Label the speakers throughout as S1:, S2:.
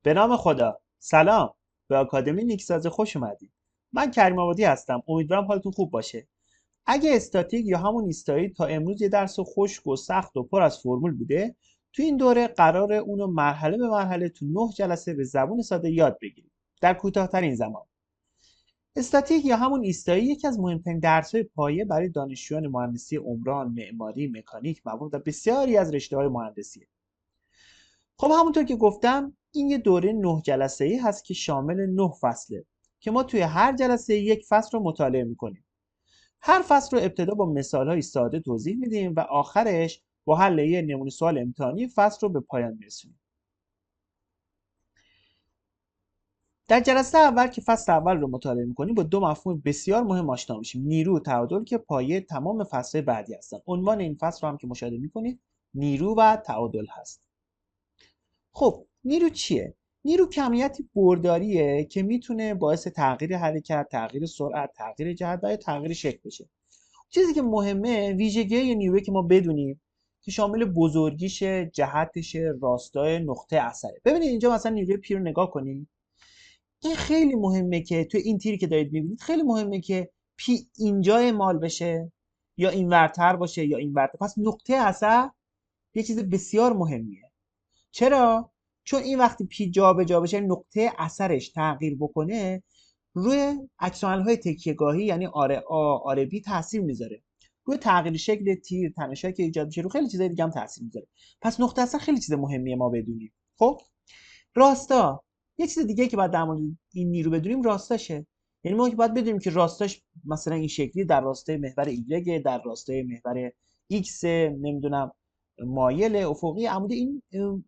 S1: به نام خدا. سلام. به آکادمی نیکسازی خوش اومدید. من کریم آبادی هستم. امیدوارم حالتون خوب باشه. اگه استاتیک یا همون ایستایی تا امروز یه درس خشک و سخت و پر از فرمول بوده، تو این دوره قراره اونو مرحله به مرحله تو 9 جلسه به زبون ساده یاد بگیریم. در کوتاه‌ترین زمان. استاتیک یا همون ایستایی یکی از مهمترین درس‌های پایه برای دانشجویان مهندسی عمران، معماری، مکانیک، مواد و بسیاری از رشته‌های مهندسیه. خب همونطور که گفتم این یه دوره 9 جلسه‌ای هست که شامل 9 فصله که ما توی هر جلسه یک فصل رو مطالعه می‌کنیم. هر فصل رو ابتدا با مثال‌های ساده توضیح میدیم و آخرش با حل یه نمونه سوال امتحانی فصل رو به پایان میرسونیم. در جلسه اول که فصل اول رو مطالعه می‌کنیم با دو مفهوم بسیار مهم آشنا میشیم: نیرو و تعادل که پایه تمام فصل‌های بعدی هستن. عنوان این فصل رو هم که مشاهده می‌کنید نیرو و تعادل هست. خب نیرو چیه؟ نیرو کمیتی برداریه که میتونه باعث تغییر حرکت، تغییر سرعت، تغییر جهت و یا تغییر شکل بشه. چیزی که مهمه ویژگی نیرویی که ما بدونیم که شامل بزرگیش، جهتش، راستای نقطه اثره. ببینید اینجا مثلا نیروی پی رو نگاه کنید. این خیلی مهمه که تو این تیری که دارید میبینید خیلی مهمه که پی اینجا اعمال بشه یا اینورتر باشه یا اینورتر. پس نقطه اثر یه چیز بسیار مهمیه. چرا؟ چون این وقتی پی جابجا بشه نقطه اثرش تغییر بکنه روی عکس‌العمل‌های تکیه‌گاهی یعنی آر آ آر بی تاثیر میذاره. روی تغییر شکل تیر، تنشایی که ایجاد میشه، رو خیلی چیزای دیگه هم تاثیر میذاره. پس نقطه اثر خیلی چیز مهمیه ما بدونیم. خب راستا یه چیز دیگه که باید در مورد این نیرو بدونیم راستاشه. یعنی ما که باید بدونیم که راستاش مثلا این شکلی در راستای محور ایگرگ، در راستای محور ایکس، نمیدونم مایل افقی عمودی. این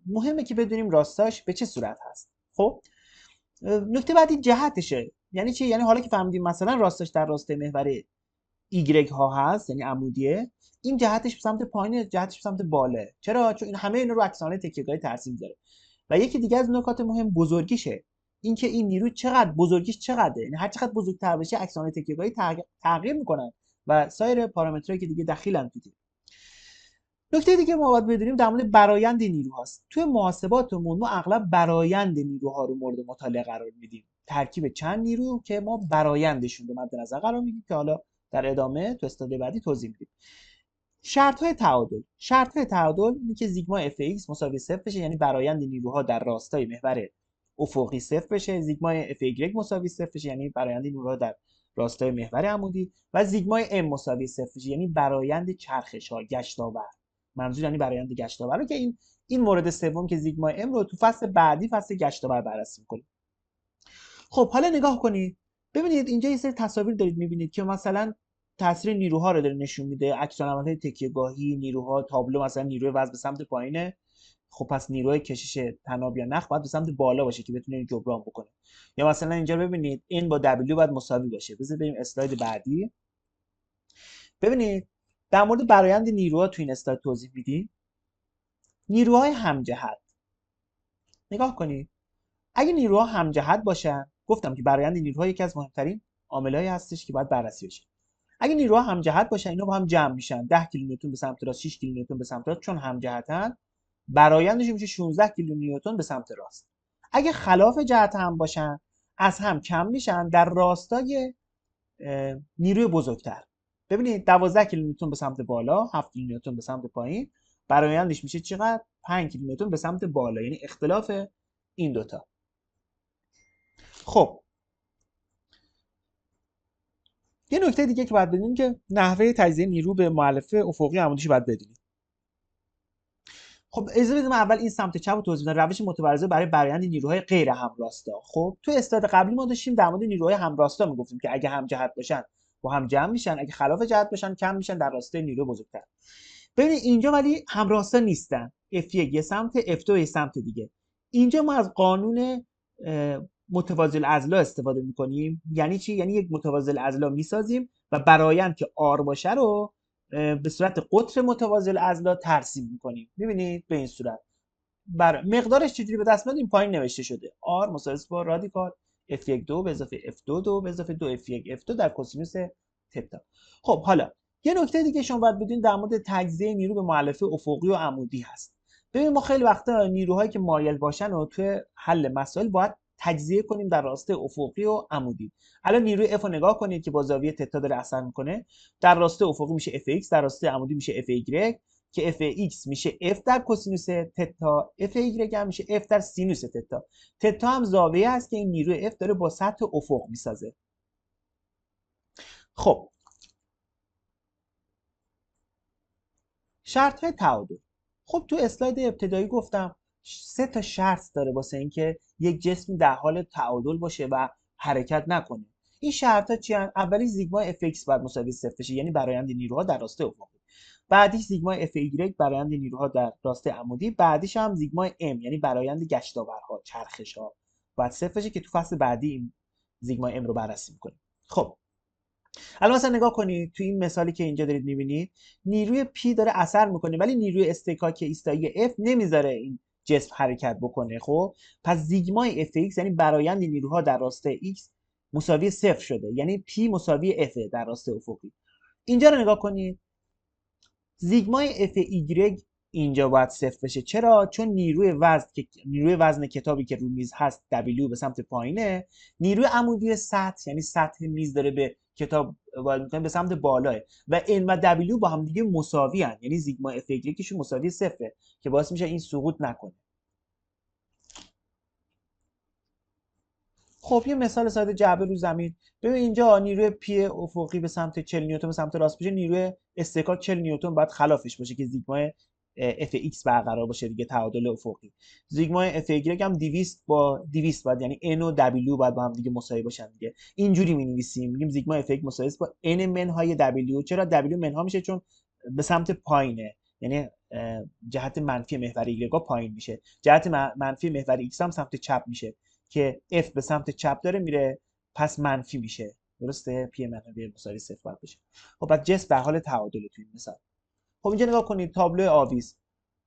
S1: مهمه که بدونیم راستاش به چه صورت هست. خب نکته بعدی جهتشه. یعنی چی؟ یعنی حالا که فهمیدیم مثلا راستاش در راستای محور ایگرگ ها هست یعنی عمودیه، این جهتش به سمت پایین، جهتش به سمت بالا. چرا؟ چون این همه اینا رو عکس‌العمل تکیه‌گاهی تاثیر میذاره. و یکی دیگه از نکات مهم بزرگیشه. اینکه این نیرو چقدر بزرگیش چقدره، یعنی هر چقدر بزرگتر بشه عکس‌العمل تکیه‌گاهی تغییر میکنن و سایر پارامترهایی که دیگه دخیلن تو تیر. نکته دیگه ما باید بدونیم در مورد برآیند نیروهاست. توی محاسباتمون ما اغلب برآیند نیروها رو مورد مطالعه قرار میدیم. ترکیب چند نیرو که ما برآیندشون رو مد نظر قرار میدیم که حالا در ادامه تو استاد بعدی توضیح میدیم. شرط‌های تعادل. شرط‌های تعادل اینه که سیگما اف ایکس مساوی صفر بشه، یعنی برآیند نیروها در راستای محور افقی صفر بشه. سیگما اف ایگرگ مساوی صفر بشه، یعنی برآیند نیروها در راستای محور عمودی. و سیگما ام مساوی صفر بشه، یعنی برآیند چرخش‌ها، گشت‌آور. منظور یعنی برآیند گشت‌آور رو که این مورد سوم که سیگما ام رو تو فصل بعدی، فصل گشت‌آور بررسی می‌کنیم. خب حالا نگاه کنید. ببینید اینجا یه سری تصاویر دارید می‌بینید که مثلا تاثیر نیروها رو داره نشون میده. عکس‌العمل‌های تکیه‌گاهی نیروها، تابلو مثلا نیروی وزن به سمت پایینه. خب پس نیروی کشش طناب یا نخ باید به سمت بالا باشه که بتونه جبران بکنه. یا مثلا اینجا ببینید n با w باید مساوی باشه. بذارید بریم اسلاید بعدی. ببینید در مورد برآیند نیروها تو این اسلاید توضیح میدیم. نیروهای همجهت. نگاه کنید. اگه نیروها همجهت باشن، گفتم که برآیند نیروها یکی از مهمترین عاملایی هستش که باید بررسی بشه. اگه نیروها همجهت باشن اینا با هم جمع میشن. 10 کیلونیوتن به سمت راست، 6 کیلونیوتن به سمت راست. چون همجهتن برآیندشون میشه 16 کیلونیوتن به سمت راست. اگه خلاف جهت هم باشن از هم کم میشن در راستای نیروی بزرگتر. ببینید 12 کیلونیوتن به سمت بالا، 7 کیلونیوتن به سمت پایین. برآیندش میشه چقدر؟ 5 کیلونیوتن به سمت بالا، یعنی اختلاف این دوتا. خب یه نکته دیگه که باید بدونیم که نحوه تجزیه نیرو به مؤلفه افقی عمودیش باید بدونیم. خب اجازه بدید من اول این سمت چپ رو توضیح بدم. روش متبرزه برای برآیند نیروهای غیر همراستا. خب تو استاد قبلی ما داشتیم در مورد نیروهای همراستا میگفتیم که اگه هم جهت باشن با هم جمع میشن، اگه خلاف جهت باشن کم میشن در راستای نیروی بزرگتر. ببینید اینجا ولی همراستا نیستن. F1 یه سمت، F2 یه سمت دیگه. اینجا ما از قانون متوازی الاضلاع استفاده میکنیم. یعنی چی؟ یعنی یک متوازی الاضلاع میسازیم و برآیند که R باشه رو به صورت قطر متوازی الاضلاع ترسیم میکنیم. میبینید به این صورت. مقدارش چجوری به دست میاد؟ این پایین نوشته شده. R مساوی با رادیکال F1 به اضافه F2 به اضافه 2 F1 F2 در کوسینوس تتا. خب حالا یه نکته دیگه شما باید بدونید در مورد تجزیه نیرو به مؤلفه افقی و عمودی هست. ببین ما خیلی وقتا نیروهایی که مایل باشن و توی حل مسائل باید تجزیه کنیم در راسته افقی و عمودی. الان نیروی F رو نگاه کنید که با زاویه تتا داره اثر میکنه. در راسته افقی میشه Fx، در راسته عمودی میشه Fy، که Fx میشه F در کوسینوس تتا، Fy هم میشه F در سینوس تتا. تتا هم زاویه است که این نیروی F داره با سطح افق میسازه. خب شرط های تعادل. خب تو اسلاید ابتدایی گفتم 3 شرط داره واسه اینکه یک جسم در حال تعادل باشه و حرکت نکنه. این شرط ها چی هستند؟ اولی سیگما Fx باید مساوی 0 بشه، یعنی برآیند نیروها در راسته افقی. بعدیش سیگما Fy برآیند نیروها در راسته عمودی. بعدیش هم سیگما M یعنی برآیند گشتاورها، چرخش ها باید 0 بشه که تو فصل بعدی این سیگما M رو بررسی می‌کنیم. خب الان مثلا نگاه کنید تو این مثالی که اینجا دارید می‌بینید، نیروی P داره اثر میکنه ولی نیروی استکاک ایستایی F نمیذاره این جسم حرکت بکنه. خب پس سیگمای Fx یعنی برآیند نیروها در راسته X مساوی 0 شده، یعنی P مساوی F در راسته افقی. اینجا رو نگاه کنید، سیگمای Fy اینجا باید 0 بشه. چرا؟ چون نیروی وزن کتابی که رو میز هست W به سمت پایینه، نیروی عمودی سطح یعنی سطح میز داره به کتاب وارد میکنه به سمت بالاه و N و W با هم دیگه مساوی هن. یعنی سیگما Fy که مساوی 0 که باعث میشه این سقوط نکنه. خب یه مثال ساده جعبه رو زمین. ببین اینجا نیروی پی افقی به سمت 40 نیوتن به سمت راست بشه، نیروی استکاک 40 نیوتن باید خلافش باشه که سیگما اف ایکس برقرار باشه دیگه، تعادل افقی. سیگما اف ایگرگ هم 200 با 200 باید، یعنی n و w باید با هم دیگه مساوی باشن دیگه. اینجوری می‌نویسیم، میگیم سیگما اف ایگرگ مساوی است با n منهای w. چرا w منها میشه؟ چون به سمت پایینه، یعنی جهت منفی محور ایگرگ پایین میشه، جهت منفی محور ایکس هم سمت چپ میشه که F به سمت چپ داره میره، پس منفی میشه. درسته؟ پی منفی مساوی 0 باید بشه. خب بعد جسم در حال تعادل تو این مثال. خب اینجا نگاه کنید تابلو آویز.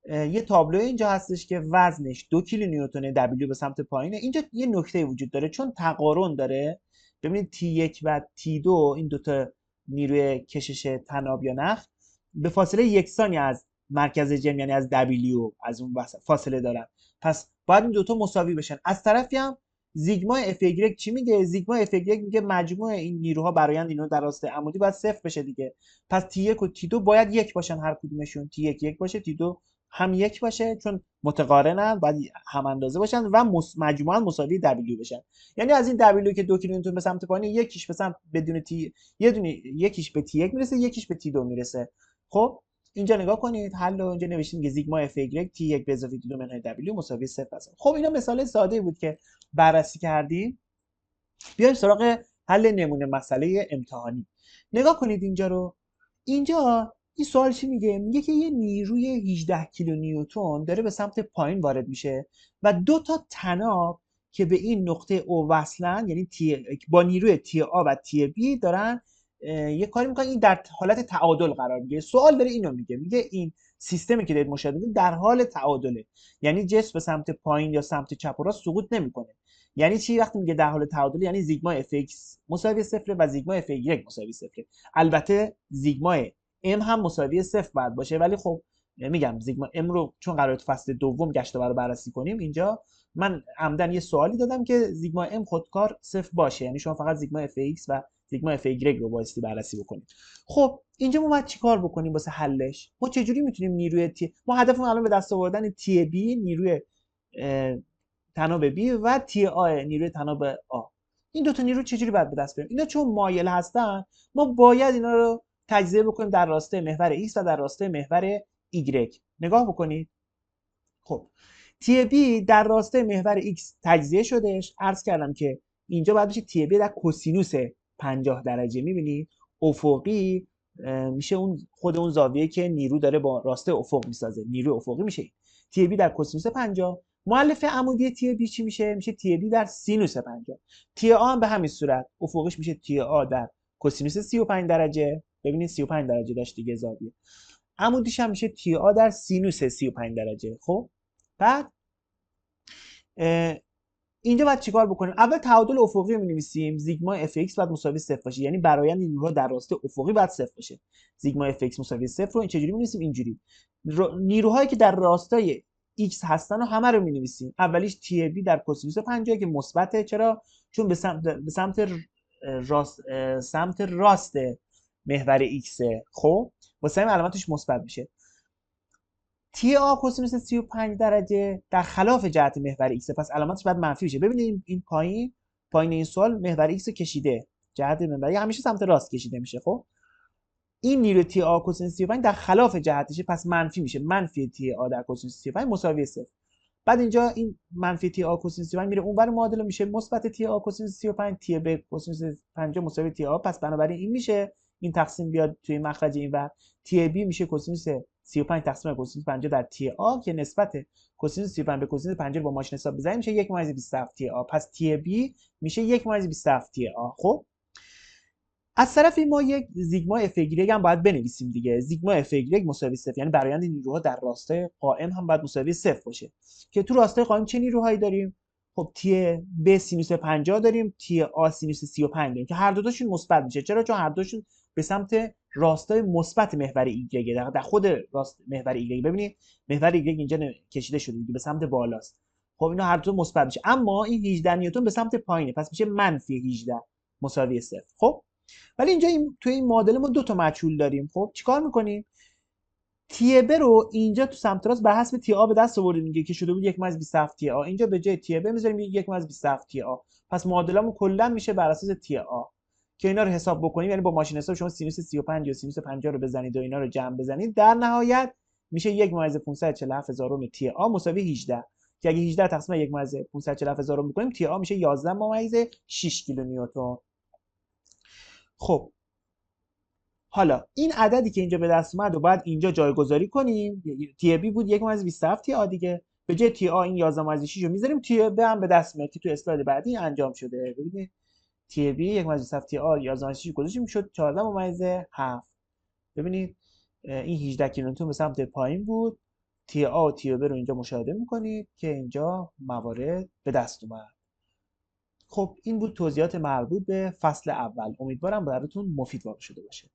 S1: یه تابلو اینجا هستش که وزنش 2 کیلو نیوتن، W به سمت پایینه. اینجا یه نکته وجود داره، چون تقارن داره. ببینید T1 و T2 این دوتا نیروی کشش طناب یا نخ به فاصله یکسانی از مرکز جرم یعنی از W از اون فاصله دارن، پس باید این دوتا مساوی بشن. از طرفی هم سیگما اف ایگرگ چی میگه؟ سیگما اف ایگرگ میگه مجموع این نیروها برآیند اینو در راسته عمودی باید 0 بشه دیگه. پس T1 و T2 باید 1 باشن، هر کدومشون T1 1 باشه، T2 هم 1 باشه، چون متقارنن باید هم اندازه باشن و مجموعاً مساوی W بشن. یعنی از این W که 2 کیلومتر به سمت پایین، یکیش به سمت بدون T، یه دونه یکیش به T1 میرسه، یکیش به T2 میرسه. خب اینجا نگاه کنید حل رو اینجا نوشتیم که سیگما اف ایگرگ T1 به اضافه T2 منهای W مساوی 0 است. خب اینا مثال ساده بود که بررسی کردیم. بیایم سراغ حل نمونه مسئله امتحانی. نگاه کنید اینجا رو. اینجا این سوال چی میگه؟ میگه که یه نیروی 18 کیلو نیوتن داره به سمت پایین وارد میشه و دو تا طناب که به این نقطه او وصلن، یعنی با نیروی تی آ و تی بی دارن یه کاری میکنن، این در حالت تعادل قرار میگیره. سوال داره اینو میگه این سیستمی که دارید مشاهده میکنید در حال تعادله، یعنی جسم به سمت پایین یا سمت چپ و راست سقوط نمیکنه. یعنی چی وقتی میگه در حال تعادل؟ یعنی سیگما اف ایکس مساوی 0 و سیگما اف ایگرگ مساوی 0. البته سیگما ام هم مساوی 0 باید باشه، ولی خب میگم سیگما ام رو چون قراره تو فصل دوم گشتاور رو بررسی کنیم، اینجا من عمدن یه سوالی دادم که سیگما ام خودکار 0 باشه، یعنی شما فقط سیگما اف ایکس و سیگما اف ایگرگ رو بایستی بررسی بکنید. خب اینجا ما باید چیکار بکنیم واسه حلش؟ ما چجوری میتونیم نیروی تی، ما هدفمون الان به دست آوردن تی بی نیروی طناب بی و تی آ نیروی طناب آ، این دو تا نیرو چجوری باید به دست بیاریم؟ اینا چون مایل هستن ما باید اینا رو تجزیه بکنیم در راسته محور X و در راسته محور Y. نگاه بکنید. خب تی بی در راسته محور X تجزیه شدش. عرض کردم که اینجا باید بشه تی بی در کوسینوس 50 درجه. میبینید افقی میشه اون خود اون زاویه که نیرو داره با راسته افق میسازه، نیروی افقی میشه تی بی در کوسینوس 50. مؤلفه عمودی تی بی چی میشه؟ میشه تی بی در سینوس 50. تی آ هم به همین صورت، افقش میشه تی آ در کوسینوس 35 درجه. ببینید 35 درجه داشت دیگه زاویه. عمودیش هم میشه تی آ در سینوس 35 درجه. خب بعد اینجا باید چیکار بکنیم؟ اول تعادل افقی رو می‌نویسیم. سیگما اف ایکس باید مساوی 0 باشه، یعنی برآیند نیروها در راسته افقی باید 0 باشه. سیگما اف ایکس مساوی 0 رو این چجوری می‌نویسیم؟ اینجوری. نیروهایی که در راستای x هستن و همه رو می‌نویسیم. اولیش تی بی در کوسینوس 50 که مثبته. چرا؟ چون سمت راست محور x. خب واسه همین علامتش مثبت میشه. تی آ کوسینوس 35 درجه در خلاف جهت محور x، پس علامتش باید منفی بشه. ببینید این پایین این سوال محور x کشیده، جهت محور همیشه سمت راست کشیده میشه. خب این نیروی تی آ کوسینوس 35 در خلاف جهتشه، پس منفی میشه. منفی تی آ در کوسینوس 35 مساوی 0. بعد اینجا این منفی تی آ کوسینوس 35 میره اونور معادل میشه مثبت تی آ کوسینوس 35. تی ب کوسینوس 50 مساوی تی آ، پس بنابراین این میشه این تقسیم بیاد توی مخرج اینور. تی بی میشه کوسینوس 35 تقسیم کوسینوس 50 در تی آ که نسبت کوسینوس 35 به کوسینوس 50 رو با ماشین حساب بزنیم میشه 1/27 تی آ. پس تی بی میشه 1/27 تی آ. خب از طرفی ما یک زیگما اف ایگرگ هم باید بنویسیم دیگه. زیگما اف ایگرگ مساوی 0، یعنی برآیند نیروها در راستای قائم هم باید مساوی 0 باشه. که تو راستای قائم چه نیروهایی داریم؟ خب تی ب سینوس 50 داریم، تی آ سینوس 35 داریم که هر دو تاشون مثبت میشه. چرا؟ چون هر دوشون به سمت راستای مثبت محور ایگرگ، در خود راست محور ایگرگ. ببینید محور ایگرگ اینجا کشیده شده دیگه، به سمت بالاست. خب اینا هر دو مثبت میشه، اما این 18 نیوتن به سمت پایینه، پس میشه منفی 18 مساوی 0. خب ولی اینجا توی این معادله ما دو تا مجهول داریم. خب چیکار میکنیم؟ تی ب رو اینجا تو سمت راست بر حسب تی آ به دست آوردیم دیگه که شده بود 1/27 تی آ. اینجا به جای تی ب میذاریم 1/27 تی آ. پس معادلمون کلا میشه بر اساس تی آ که اینا رو حساب بکنیم، یعنی با ماشین حساب شما سینوس 35 یا سینوس 50 رو بزنید و اینا رو جمع بزنید، در نهایت میشه 1/547,000 تی آ مساوی 18 که اگه 18 تقسیم 1/547,000 میکنیم تی آ میشه 11/6 کیلو نیوتن. خب حالا این عددی که اینجا به دست اومد و باید اینجا جایگذاری کنیم. تی بی بود 1/27 تی آ دیگه، به جای تی آ این 11/6 رو میذاریم، تی ب هم به دست میاد که تو اسلاید بعدی انجام شده. ببینید تی بی 1/27 تی آ 11/6 گذاشتیم شد 14/7. ببینید این 18 کیلومتر به سمت پایین بود. تی آ و تی ب رو اینجا مشاهده میکنید که اینجا موارد به دست اومد. خب این بود توضیحات مربوط به فصل اول. امیدوارم براتون مفید واقع شده باشه.